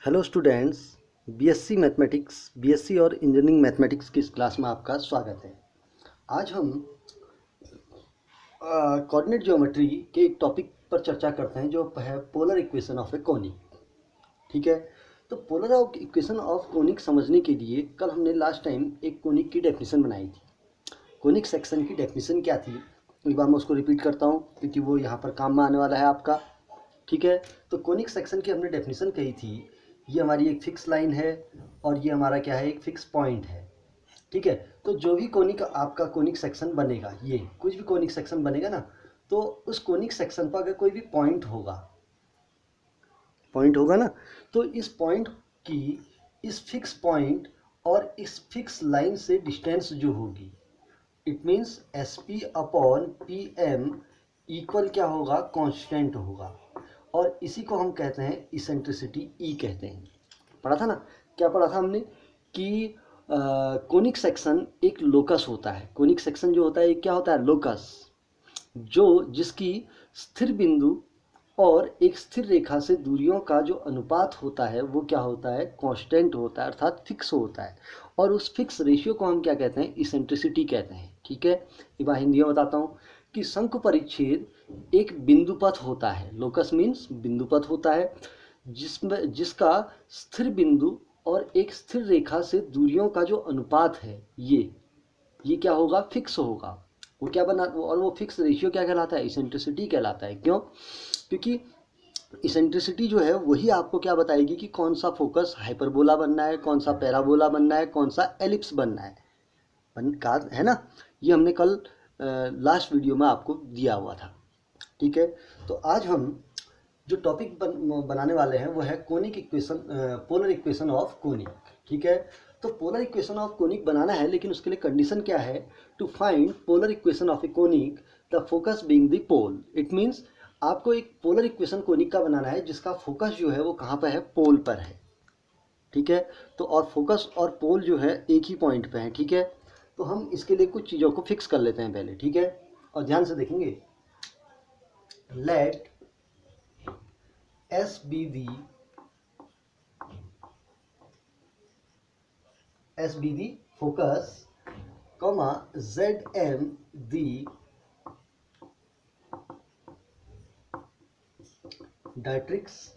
Hello students, BSc mathematics, BSc और engineering mathematics की इस क्लास में आपका स्वागत है। आज हम कोऑर्डिनेट ज्योमेट्री के एक टॉपिक पर चर्चा करते हैं जो है polar equation of a conic. ठीक है, तो पोलर इक्वेशन ऑफ कोनिक समझने के लिए कल हमने लास्ट टाइम एक कोनिक की डेफिनेशन बनाई थी। कोनिक सेक्शन की डेफिनेशन क्या थी, एक बार मैं उसको रिपीट करता हूँ क्योंकि वो यहाँ पर काम में आने वाला है आपका। ठीक है, तो कोनिक सेक्शन की हमने डेफिनेशन कही थी, ये हमारी एक फिक्स लाइन है और ये हमारा क्या है, एक फिक्स पॉइंट है। ठीक है, तो जो भी कोनिक आपका कोनिक सेक्शन बनेगा, ये कुछ भी कोनिक सेक्शन बनेगा ना, तो उस कोनिक सेक्शन पर अगर कोई भी पॉइंट होगा ना, तो इस पॉइंट की इस फिक्स पॉइंट और इस फिक्स लाइन से डिस्टेंस जो होगी, it means S P upon P M equal क्या होगा, कांस्टेंट होगा। और इसी को हम कहते हैं इसेंट्रिसिटी, ई कहते हैं। पढ़ा था ना, क्या पढ़ा था हमने कि कोनिक सेक्शन एक लोकस होता है। कोनिक सेक्शन जो होता है क्या होता है, लोकस, जो जिसकी स्थिर बिंदु और एक स्थिर रेखा से दूरियों का जो अनुपात होता है वो क्या होता है, कांस्टेंट होता है, अर्थात फिक्स होता है। और उस फिक्स रेशियो को हम क्या कहते हैं, इसेंट्रिसिटी कहते हैं। ठीक है, एक बार हिंदी में बताता हूँ कि शंकु परिच्छेद एक बिंदुपथ होता है। लोकस मीन्स बिंदुपथ होता है जिसमें जिसका स्थिर बिंदु और एक स्थिर रेखा से दूरियों का जो अनुपात है ये क्या होगा, फिक्स होगा। वो क्या बना, और वो फिक्स रेशियो क्या कहलाता है, इसेंट्रिसिटी कहलाता है। क्यों? क्योंकि इसेंट्रिसिटी जो है वही आपको क्या बताएगी कि कौन सा फोकस हाइपरबोला बनना है, कौन सा पैराबोला बनना है, कौन सा एलिप्स बनना है, है ना। ये हमने कल लास्ट वीडियो में आपको दिया हुआ था। ठीक है, तो आज हम जो टॉपिक बनाने वाले हैं वो है conic equation, polar equation of conic. ठीक है, तो पोलर इक्वेशन ऑफ कोनिक बनाना है, लेकिन उसके लिए कंडीशन क्या है, to find polar equation of a conic the focus being the pole. It means आपको एक पोलर इक्वेशन कोनिक का बनाना है जिसका फोकस जो है वो कहाँ पर है, पोल पर है। ठीक है, तो और फोकस और पोल जो है एक ही पॉइंट पे है। ठीक है, तो हम इसके लिए कुछ चीज़ों को फिक्स कर लेते हैं पहले। ठीक है, और ध्यान से देखेंगे, let S be the focus, comma zm the directrix,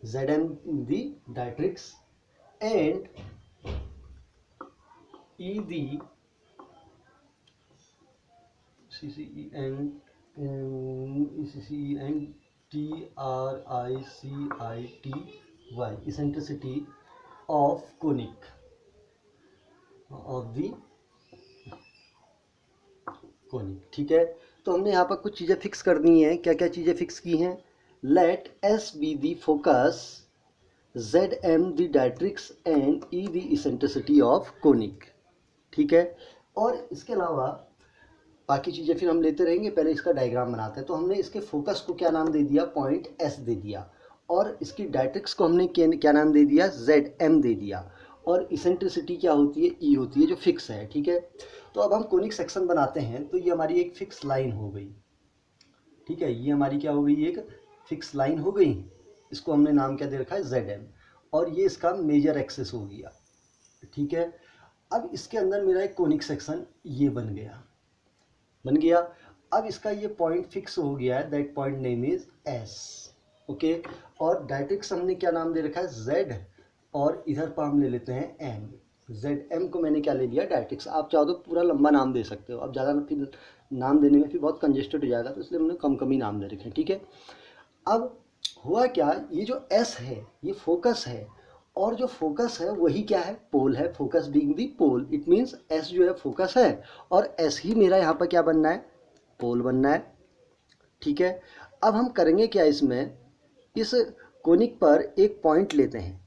zm the directrix and e the ccen tricity eccentricity of conic of the conic. ठीक है, तो हमने यहाँ पर कुछ चीज़ें फिक्स कर दी हैं। क्या क्या चीज़ें फिक्स की हैं, let S be the focus, Z M the directrix and E the eccentricity of conic. ठीक है, और इसके अलावा बाकी चीज़ें फिर हम लेते रहेंगे। पहले इसका डायग्राम बनाते हैं। तो हमने इसके फोकस को क्या नाम दे दिया, पॉइंट एस दे दिया, और इसकी डायट्रिक्स को हमने क्या नाम दे दिया, जेड एम दे दिया, और इसेंट्रिसिटी क्या होती है, ई होती है, जो फिक्स है। ठीक है, तो अब हम कोनिक सेक्शन बनाते हैं। तो ये हमारी एक फिक्स लाइन हो गई। ठीक है, ये हमारी क्या हो गई, एक फिक्स लाइन हो गई। इसको हमने नाम क्या दे रखा है, जेड एम, और ये इसका मेजर एक्सेस हो गया। ठीक है, अब इसके अंदर मेरा एक कोनिक सेक्शन ये बन गया। अब इसका ये पॉइंट फिक्स हो गया है, that point name is S. Okay, और डायट्रिक्स हमने क्या नाम दे रखा है, जेड, और इधर पर हम ले लेते हैं एम। जेड एम को मैंने क्या ले लिया, डायट्रिक्स। आप चाहो तो पूरा लंबा नाम दे सकते हो, अब ज़्यादा फिर नाम देने में फिर बहुत कंजेस्टेड हो जाएगा, तो इसलिए हमने कम ही नाम दे रखे हैं। ठीक है, अब हुआ क्या, ये जो एस है ये फोकस है, और जो फोकस है वही क्या है, पोल है। Focus being the pole, it means S जो है फोकस है, और एस ही मेरा यहाँ पर क्या बनना है, पोल बनना है। ठीक है, अब हम करेंगे क्या, इसमें इस कोनिक पर एक पॉइंट लेते हैं।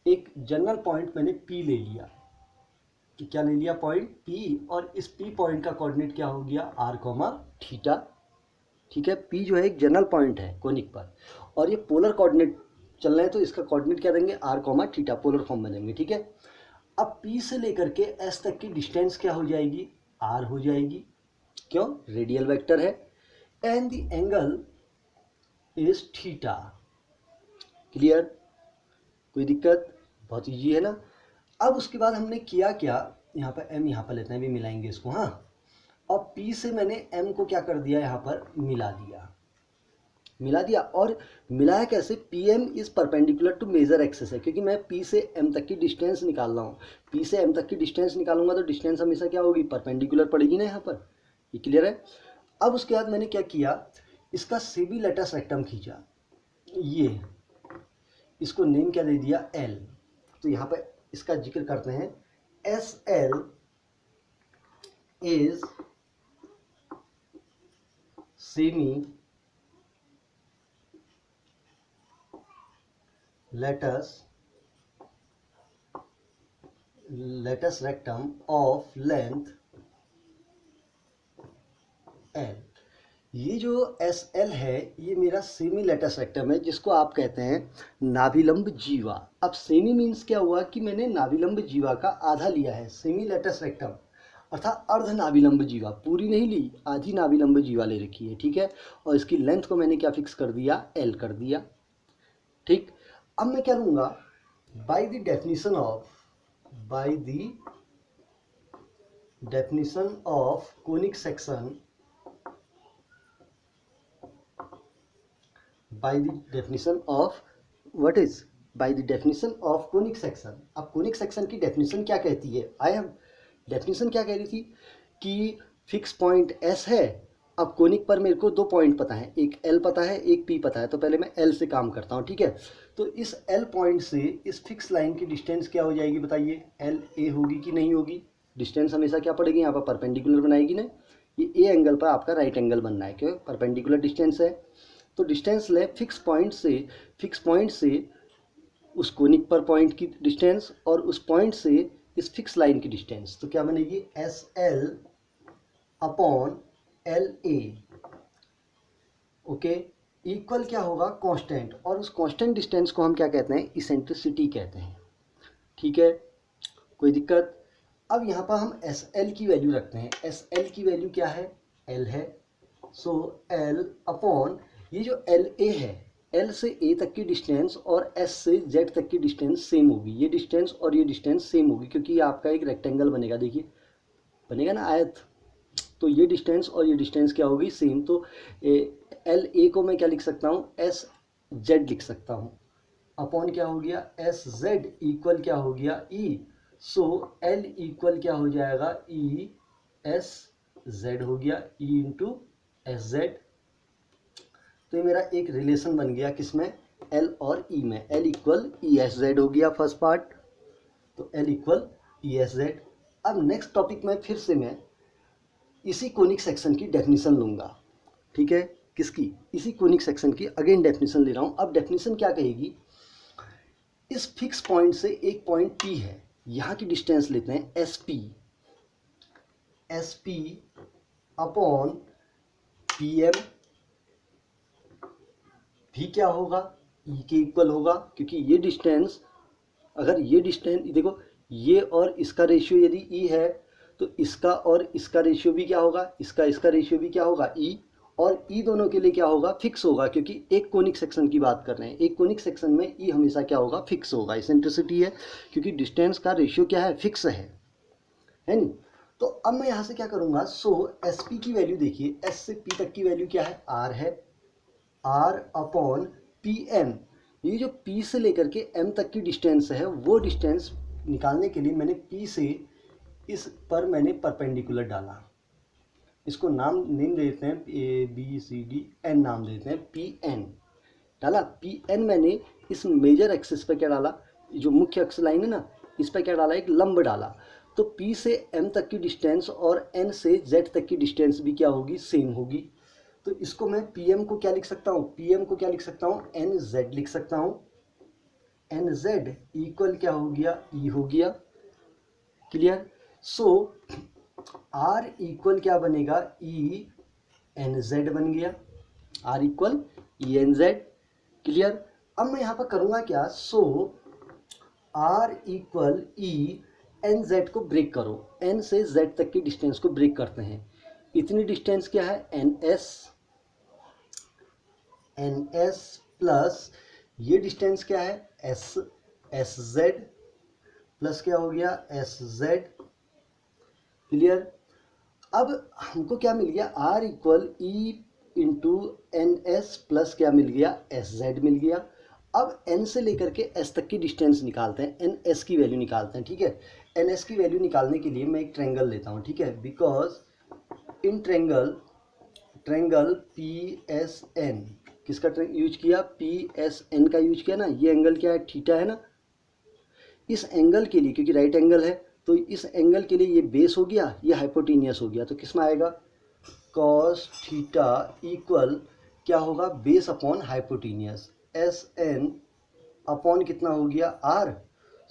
एक जनरल पॉइंट मैंने P ले लिया, कि क्या ले लिया, पॉइंट P, और इस P पॉइंट का कोऑर्डिनेट क्या हो गया, r, थीटा। ठीक है, P जो है एक जनरल पॉइंट है कोनिक पर, और ये पोलर कोऑर्डिनेट चल रहे हैं, तो इसका कोऑर्डिनेट क्या देंगे, r, थीटा, पोलर फॉर्म बनेंगे। ठीक है, अब P से लेकर के S तक की डिस्टेंस क्या हो जाएगी, r हो जाएगी। क्यों, रेडियल वेक्टर है, and the angle is theta. Clear, कोई दिक्कत? बहुत ईजी है ना। अब उसके बाद हमने किया क्या, यहाँ पर m यहाँ पर लेते हैं, भी मिलाएंगे इसको, हाँ। और p से मैंने m को क्या कर दिया, यहाँ पर मिला दिया। और मिलाया कैसे, P M is perpendicular to major axis है, क्योंकि मैं p से m तक की डिस्टेंस निकाल रहा हूँ। p से m तक की डिस्टेंस निकालूंगा तो डिस्टेंस हमेशा क्या होगी, परपेंडिकुलर पड़ेगी ना यहाँ पर। ये क्लियर है। अब उसके बाद मैंने क्या किया, इसका सेमी लेटस रेक्टम खींचा, ये इसको नेम क्या दे दिया, l। तो यहाँ पर इसका जिक्र करते हैं, S L is semi latus rectum of length L. ये जो एस एल है ये मेरा सेमी लेटस रेक्टम है, जिसको आप कहते हैं नाभिलंब जीवा। अब सेमी मीन्स क्या हुआ कि मैंने नाभिलंब जीवा का आधा लिया है, सेमी लेटस रेक्टम अर्थात अर्ध नाभिलंब जीवा, पूरी नहीं ली, आधी नाभिलंब जीवा ले रखी है, ठीक है। और इसकी लेंथ को मैंने क्या फिक्स कर दिया, एल कर दिया, ठीक। अब मैं क्या लूँगा, by the definition of conic section, by the definition of what is by the definition of conic section। अब conic section की डेफिनेशन क्या कहती है, डेफिनेशन क्या कह रही थी कि फिक्स पॉइंट S है। अब कोनिक पर मेरे को दो पॉइंट पता है, एक L पता है, एक P पता है, तो पहले मैं L से काम करता हूँ, ठीक है। तो इस L पॉइंट से इस फिक्स लाइन की डिस्टेंस क्या हो जाएगी, बताइए, LA होगी कि नहीं होगी। डिस्टेंस हमेशा क्या पड़ेगी, यहाँ पर परपेंडिकुलर बनाएगी ना, ये A एंगल पर आपका राइट एंगल बनना है, क्यों, परपेंडिकुलर डिस्टेंस है। तो डिस्टेंस ले फिक्स पॉइंट से उस कोनिक पर पॉइंट की डिस्टेंस और उस पॉइंट से इस फिक्स लाइन की डिस्टेंस, तो क्या बनेगी, S L upon L A, okay, equal क्या होगा, कांस्टेंट। और उस कांस्टेंट डिस्टेंस को हम क्या कहते हैं, इसेंट्रिसिटी कहते हैं, ठीक है, कोई दिक्कत। अब यहाँ पर हम एस एल की वैल्यू रखते हैं, एस एल की वैल्यू क्या है, एल है, सो एल अपॉन ये जो एल ए है, एल से ए तक की डिस्टेंस और एस से जेड तक की डिस्टेंस सेम होगी, ये डिस्टेंस और ये डिस्टेंस सेम होगी, क्योंकि ये आपका एक रेक्टेंगल बनेगा, देखिए बनेगा ना आयत, तो ये डिस्टेंस और ये डिस्टेंस क्या होगी, सेम। तो एल ए को मैं क्या लिख सकता हूँ, एस जेड लिख सकता हूँ, अपॉन क्या हो गया, एस जेड इक्वल क्या हो गया, ई। सो एल इक्वल क्या हो जाएगा, ई एस जेड हो गया, ई इंटू एस जेड। तो ये मेरा एक रिलेशन बन गया किसमें, L और E में, L equal E S Z हो गया फर्स्ट पार्ट, तो L equal E S Z. अब नेक्स्ट टॉपिक में फिर से मैं इसी कोनिक सेक्शन की डेफिनेशन लूँगा, ठीक है, किसकी, इसी कोनिक सेक्शन की अगेन डेफिनेशन ले रहा हूँ। अब डेफिनेशन क्या कहेगी, इस फिक्स पॉइंट से एक पॉइंट P है, यहाँ की डिस्टेंस लेते हैं S P upon P M, भी क्या होगा, ई के इक्वल होगा, क्योंकि ये डिस्टेंस, अगर ये डिस्टेंस देखो, ये और इसका रेशियो यदि ई है तो इसका और इसका रेशियो भी क्या होगा, इसका रेशियो भी क्या होगा, ई। और ई दोनों के लिए क्या होगा, फिक्स होगा, क्योंकि एक कोनिक सेक्शन की बात कर रहे हैं, एक कोनिक सेक्शन में ई हमेशा क्या होगा, फिक्स होगा, इसेंट्रिसिटी है, क्योंकि डिस्टेंस का रेशियो क्या है, फिक्स है नहीं। तो अब मैं यहाँ से क्या करूँगा, सो एस पी की वैल्यू देखिए, एस से पी तक की वैल्यू क्या है, आर है, आर अपॉन पी एम। ये जो P से लेकर के M तक की डिस्टेंस है, वो डिस्टेंस निकालने के लिए मैंने P से इस पर मैंने परपेंडिकुलर डाला, इसको नेम देते हैं ABCD, नाम देते हैं PN डाला। PN मैंने इस मेजर एक्सिस पे क्या डाला, जो मुख्य अक्ष लाइन है ना, इस पर क्या डाला, एक लंब डाला। तो P से M तक की डिस्टेंस और N से Z तक की डिस्टेंस भी क्या होगी, सेम होगी। तो इसको मैं PM को क्या लिख सकता हूँ, PM को क्या लिख सकता हूँ, NZ लिख सकता हूँ, NZ इक्वल क्या हो गया, E हो गया, क्लियर। सो R इक्वल क्या बनेगा, ENZ बन गया, R इक्वल ENZ, क्लियर। अब मैं यहाँ पर करूँगा क्या, सो R इक्वल ENZ को ब्रेक करो, N से Z तक की डिस्टेंस को ब्रेक करते हैं। इतनी डिस्टेंस क्या है, NS प्लस ये डिस्टेंस क्या है, S, एस जेड प्लस क्या हो गया एस जेड। क्लियर। अब हमको क्या मिल गया R equal E into N S plus क्या मिल गया एस जेड मिल गया। अब एन से लेकर के एस तक की डिस्टेंस निकालते हैं, एन एस की वैल्यू निकालते हैं। ठीक है, एन एस की वैल्यू निकालने के लिए मैं एक ट्रायंगल लेता हूँ। ठीक है, because in triangle P S N किसका यूज किया, पी एस एन का यूज किया ना। ये एंगल क्या है, थीटा है ना। इस एंगल के लिए क्योंकि राइट एंगल है तो इस एंगल के लिए ये बेस हो गया, ये हाइपोटेनियस हो गया, तो किस में आएगा कॉस थीटा इक्वल क्या होगा base upon hypotenuse S N upon कितना हो गया R.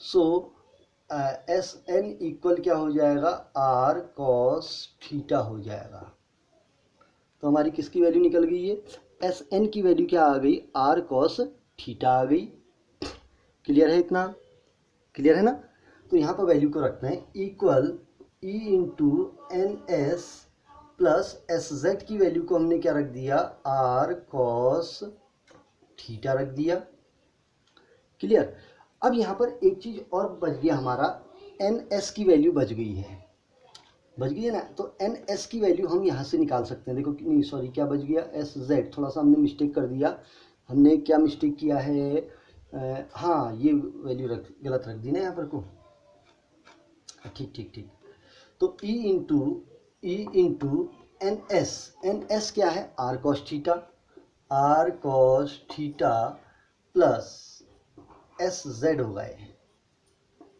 So S N equal क्या हो जाएगा आर कॉस थीटा हो जाएगा। तो हमारी किसकी वैल्यू निकल गई है, एस एन की वैल्यू क्या आ गई आर कॉस थीटा आ गई। क्लियर है, इतना क्लियर है ना। तो यहाँ पर वैल्यू को रखते हैं equal E into N S plus S Z की वैल्यू को हमने क्या रख दिया आर कॉस थीटा रख दिया। क्लियर। अब यहाँ पर एक चीज और बच गया हमारा, एन एस की वैल्यू बच गई है ना। तो एन एस की वैल्यू हम यहाँ से निकाल सकते हैं। देखो नहीं सॉरी क्या बच गया एस जेड, थोड़ा सा हमने मिस्टेक कर दिया। हमने क्या मिस्टेक किया है, हाँ ये वैल्यू गलत रख दी ना यहाँ पर को। ठीक ठीक ठीक। तो ई इंटू एन एस क्या है R cos theta plus S Z होगा ये।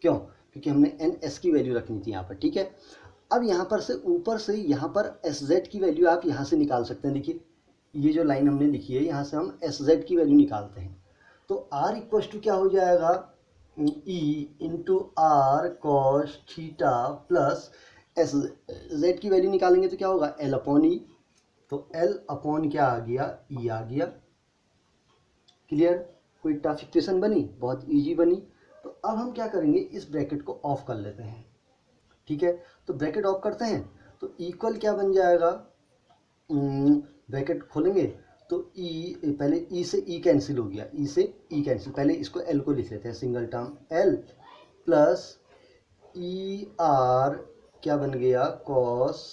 क्यों, क्योंकि हमने एन एस की वैल्यू रखनी थी यहाँ पर। ठीक है, अब यहाँ पर से ऊपर से यहाँ पर एस जेड की वैल्यू आप यहाँ से निकाल सकते हैं। देखिए ये जो लाइन हमने लिखी है यहाँ से हम एस जेड की वैल्यू निकालते हैं। तो आर इक्वल टू क्या हो जाएगा E into R cos theta plus S Z की वैल्यू निकालेंगे तो क्या होगा एल अपॉन ई। तो एल अपॉन क्या आ गया ई आ गया। क्लियर। कोई टफ इक्वेशन बनी, बहुत इजी बनी। तो अब हम क्या करेंगे इस ब्रैकेट को ऑफ कर लेते हैं। ठीक है, तो ब्रैकेट ऑफ करते हैं तो इक्वल क्या बन जाएगा, ब्रैकेट खोलेंगे तो ई पहले ई से ई कैंसिल हो गया, ई से ई कैंसिल। पहले इसको एल को लिख लेते हैं single term L plus E are क्या बन गया कॉस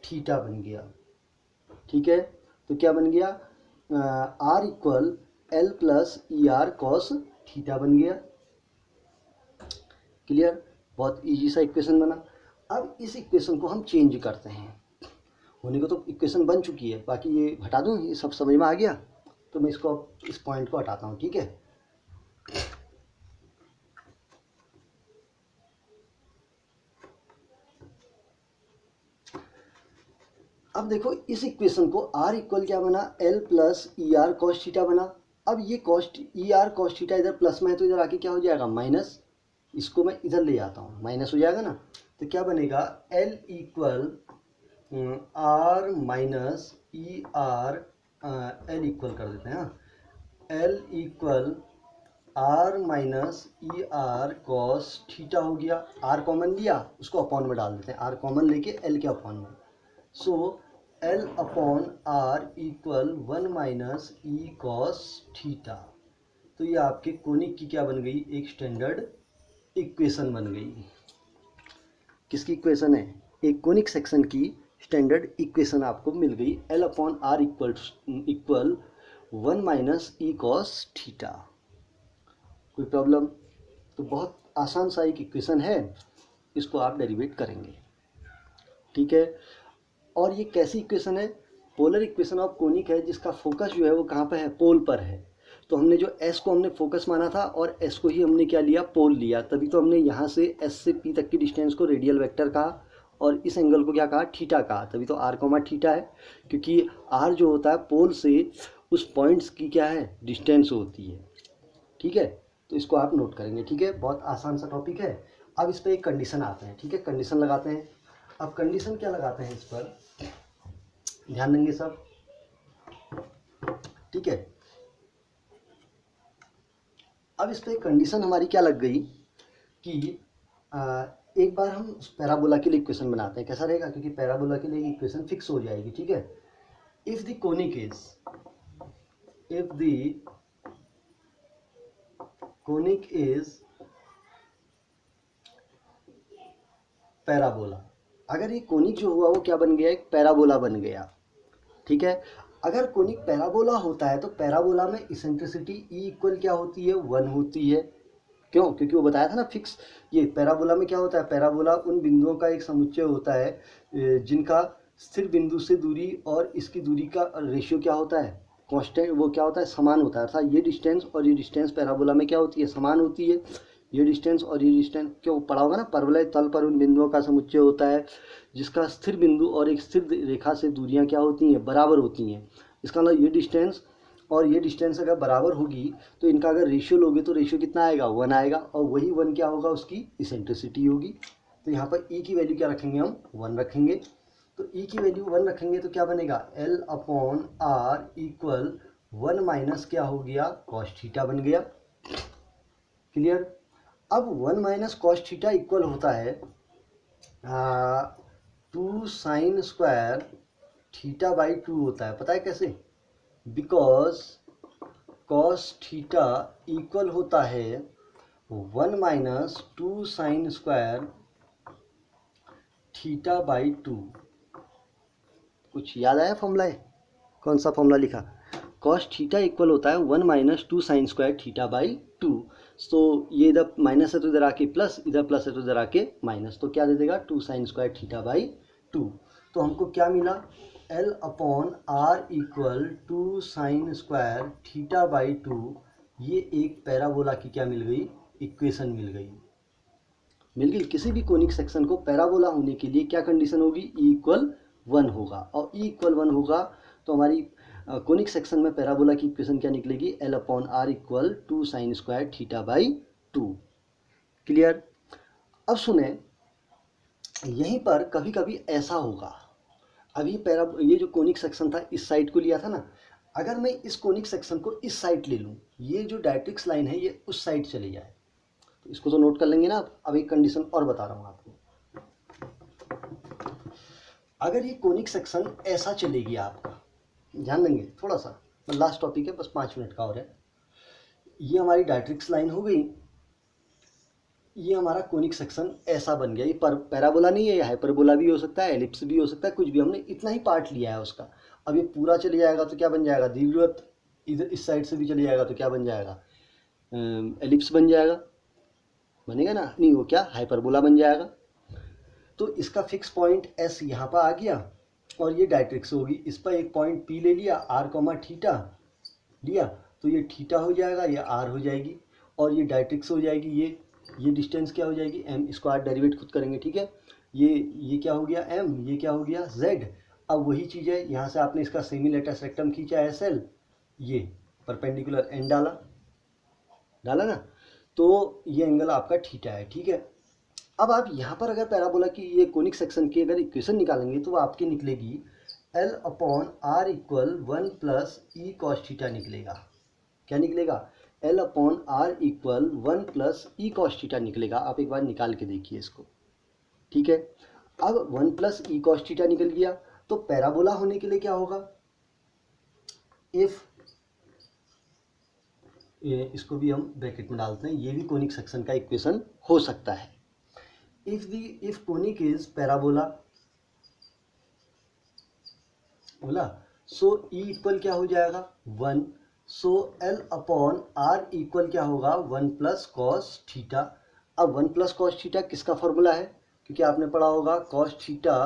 थीटा बन गया। ठीक है, तो क्या बन गया R equal L plus E R cos theta बन गया। क्लियर, बहुत इजी सा इक्वेशन बना। अब इस इक्वेशन को हम चेंज करते हैं। होने को तो इक्वेशन बन चुकी है, बाकी ये हटा दूँ, ये सब समझ में आ गया। तो मैं इसको इस पॉइंट को हटाता हूँ। ठीक है, अब देखो इस इक्वेशन को आर इक्वल क्या बना L plus E R cos theta बना। अब ये कॉस ई आर कॉस थीटा इधर प्लस में है तो इधर आके क्या हो जाएगा माइनस। इसको मैं इधर ले आता हूँ, माइनस हो जाएगा ना। तो क्या बनेगा L equal R minus E R, L equal कर देते हैं हाँ, L equal R minus E R cos theta हो गया। आर कॉमन लिया उसको अपॉन में डाल देते हैं, आर कॉमन लेके एल के अपॉन में। So l upon are equal 1 minus E cos theta. तो ये आपके कोनिक की क्या बन गई एक स्टैंडर्ड इक्वेशन बन गई। किसकी इक्वेशन है, एक कोनिक सेक्शन की स्टैंडर्ड इक्वेशन आपको मिल गई। L upon are equal 1 minus E cos theta. कोई प्रॉब्लम, तो बहुत आसान सा एक इक्वेशन है, इसको आप डेरिवेट करेंगे। ठीक है, और ये कैसी इक्वेशन है, पोलर इक्वेशन ऑफ कोनिक है जिसका फोकस जो है वो कहाँ पर है पोल पर है। तो हमने जो एस को हमने फोकस माना था और एस को ही हमने क्या लिया पोल लिया, तभी तो हमने यहाँ से एस से पी तक की डिस्टेंस को रेडियल वेक्टर कहा और इस एंगल को क्या कहा थीटा कहा। तभी तो आर कॉमा थीटा है, क्योंकि आर जो होता है पोल से उस पॉइंट्स की क्या है डिस्टेंस होती है। ठीक है, तो इसको आप नोट करेंगे। ठीक है, बहुत आसान सा टॉपिक है। अब इस पर एक कंडीशन आते हैं। ठीक है, कंडीशन लगाते हैं। अब कंडीशन क्या लगाते हैं इस पर ध्यान देंगे सब। ठीक है, अब इस पे कंडीशन हमारी क्या लग गई कि एक बार हम पैराबोला के लिए इक्वेशन बनाते हैं। कैसा रहेगा, क्योंकि पैराबोला के लिए इक्वेशन फिक्स हो जाएगी। ठीक है, if the conic is parabola. अगर ये कोनिक जो हुआ वो क्या बन गया, एक पैराबोला बन गया। ठीक है, अगर कोनिक पैराबोला होता है तो पैराबोला में इसेंट्रिसिटी ई इक्वल क्या होती है, 1 होती है। क्यों, क्योंकि वो बताया था ना फिक्स। ये पैराबोला में क्या होता है, पैराबोला उन बिंदुओं का एक समुच्चय होता है जिनका स्थिर बिंदु से दूरी और इसकी दूरी का रेशियो क्या होता है, कांस्टेंट, वो क्या होता है, समान होता है। अर्थात ये डिस्टेंस और ये डिस्टेंस पैराबोला में क्या होती है, समान होती है। ये डिस्टेंस और ये डिस्टेंस क्यों पढ़ा होगा ना, परवलय तल पर उन बिंदुओं का समुच्चय होता है जिसका स्थिर बिंदु और एक स्थिर रेखा से दूरियां क्या होती हैं, बराबर होती हैं। इसका मतलब ये डिस्टेंस और ये डिस्टेंस अगर बराबर होगी तो इनका अगर रेशियो लोगे तो रेशियो कितना आएगा, 1 आएगा, और वही 1 क्या होगा, उसकी इसेंट्रिसिटी होगी। तो यहाँ पर ई की वैल्यू क्या रखेंगे, हम 1 रखेंगे। तो ई की वैल्यू 1 रखेंगे तो क्या बनेगा, L/R इक्वल 1 माइनस क्या हो गया, कॉस थीटा बन गया। क्लियर। अब 1 माइनस कॉस थीटा इक्वल होता है 2 साइन स्क्वायर थीटा बाई 2 होता है। पता है कैसे, बिकॉज कॉस थीटा इक्वल होता है 1 minus 2 sine square theta by 2। कुछ याद आया फॉर्मूला है, कौन सा फॉर्मूला लिखा, कॉस थीटा इक्वल होता है 1 minus 2 sine square theta by 2। तो ये इधर माइनस है तो इधर आके प्लस, इधर प्लस है तो इधर आके माइनस, तो क्या दे देगा, 2 साइन स्क्वायर थीटा बाई 2। तो हमको क्या मिला, L/R equal 2 sine square theta by 2। ये एक पैराबोला की क्या मिल गई, इक्वेशन मिल गई। किसी भी कोनिक सेक्शन को पैराबोला होने के लिए क्या कंडीशन होगी, E इक्वल 1 होगा, और E इक्वल 1 होगा तो हमारी कोनिक सेक्शन में पैराबोला की इक्वेशन क्या निकलेगी, L/R equal 2 sine square theta by 2। Clear. अब सुने, यहीं पर कभी कभी ऐसा होगा, अभी ये जो कोनिक सेक्शन था इस साइड को लिया था ना, अगर मैं इस कोनिक सेक्शन को इस साइड ले लूँ, ये जो डायरेक्ट्रिक्स लाइन है ये उस साइड चली जाए, तो इसको तो नोट कर लेंगे ना। अब एक कंडीशन और बता रहा हूँ आपको, अगर ये कोनिक सेक्शन ऐसा चलेगी आपका, ध्यान देंगे थोड़ा सा, लास्ट टॉपिक है, बस 5 मिनट का और है। ये हमारी डायरेक्ट्रिक्स लाइन हो गई, ये हमारा कोनिक सेक्शन ऐसा बन गया। ये पैराबोला नहीं है, ये हाइपरबोला भी हो सकता है, एलिप्स भी हो सकता है, कुछ भी, हमने इतना ही पार्ट लिया है उसका। अब ये पूरा चले जाएगा तो क्या बन जाएगा, दीर्घवृत्त, इधर इस साइड से भी चले जाएगा तो क्या बन जाएगा, एलिप्स बन जाएगा, बनेगा ना, नहीं वो क्या, हाइपरबोला बन जाएगा। तो इसका फिक्स पॉइंट S यहाँ पर आ गया और ये डायरेक्ट्रिक्स होगी, इस पर एक पॉइंट P ले लिया, R, थीटा लिया, तो ये थीटा हो जाएगा, ये R हो जाएगी, और ये डायरेक्ट्रिक्स हो जाएगी, ये डिस्टेंस क्या हो जाएगी, M। इसको आज डेरिवेट खुद करेंगे, ठीक है। ये क्या हो गया M, ये क्या हो गया Z। अब वही चीज़ है, यहाँ से आपने इसका सेमी लेटस रेक्टम खींचा SL, ये परपेंडिकुलर N डाला ना, तो ये एंगल आपका थीटा है, ठीक है। अब आप यहाँ पर अगर पैराबोला की ये कोनिक सेक्शन की अगर इक्वेशन निकालेंगे तो आपकी निकलेगी L/R equal 1 plus E cos theta निकलेगा। क्या निकलेगा, L/R equal 1 plus E cos theta निकलेगा। आप एक बार निकाल के देखिए इसको, ठीक है। अब 1 प्लस E कॉस थीटा निकल गया, तो पैराबोला होने के लिए क्या होगा, इफ, इसको भी हम ब्रैकेट में डालते हैं, ये भी कोनिक सेक्शन का इक्वेशन हो सकता है। if conic is parabola बोला, सो E इक्वल क्या हो जाएगा, 1। सो L/R इक्वल क्या होगा, 1 प्लस कॉस थीटा। अब 1 प्लस कॉस थीटा किसका फॉर्मूला है, क्योंकि आपने पढ़ा होगा cos theta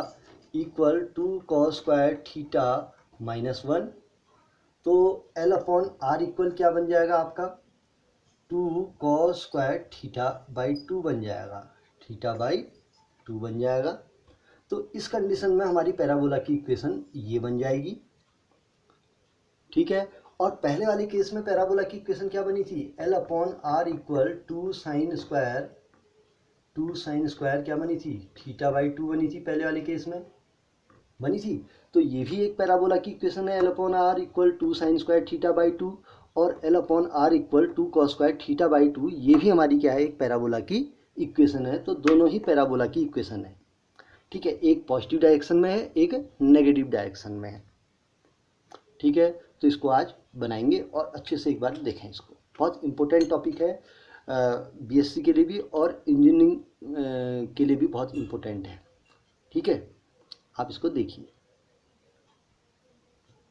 equal 2 cos square theta minus 1। तो L/R इक्वल क्या बन जाएगा आपका, 2 कॉस स्क्वायर थीटा बाई 2 बन जाएगा, थीटा बाई 2 बन जाएगा। तो इस कंडीशन में हमारी पैराबोला की इक्वेशन ये बन जाएगी, ठीक है। और पहले वाले केस में पैराबोला की इक्वेशन क्या बनी थी, L/R इक्वल 2 साइन स्क्वायर क्या बनी थी, थीटा बाई 2 बनी थी, पहले वाले केस में बनी थी। तो ये भी एक पैराबोला की इक्वेशन है, L/R equal 2 sine square theta by 2, और L/R equal 2 cos square theta by 2, ये भी हमारी क्या है, एक पैराबोला की इक्वेशन है। तो दोनों ही पैराबोला की इक्वेशन है, ठीक है। एक पॉजिटिव डायरेक्शन में है, एक नेगेटिव डायरेक्शन में है, ठीक है। तो इसको आज बनाएंगे और अच्छे से एक बार देखें इसको, बहुत इंपॉर्टेंट टॉपिक है। बीएससी के लिए भी और इंजीनियरिंग के लिए भी बहुत इम्पोर्टेंट है। ठीक है, आप इसको देखिए।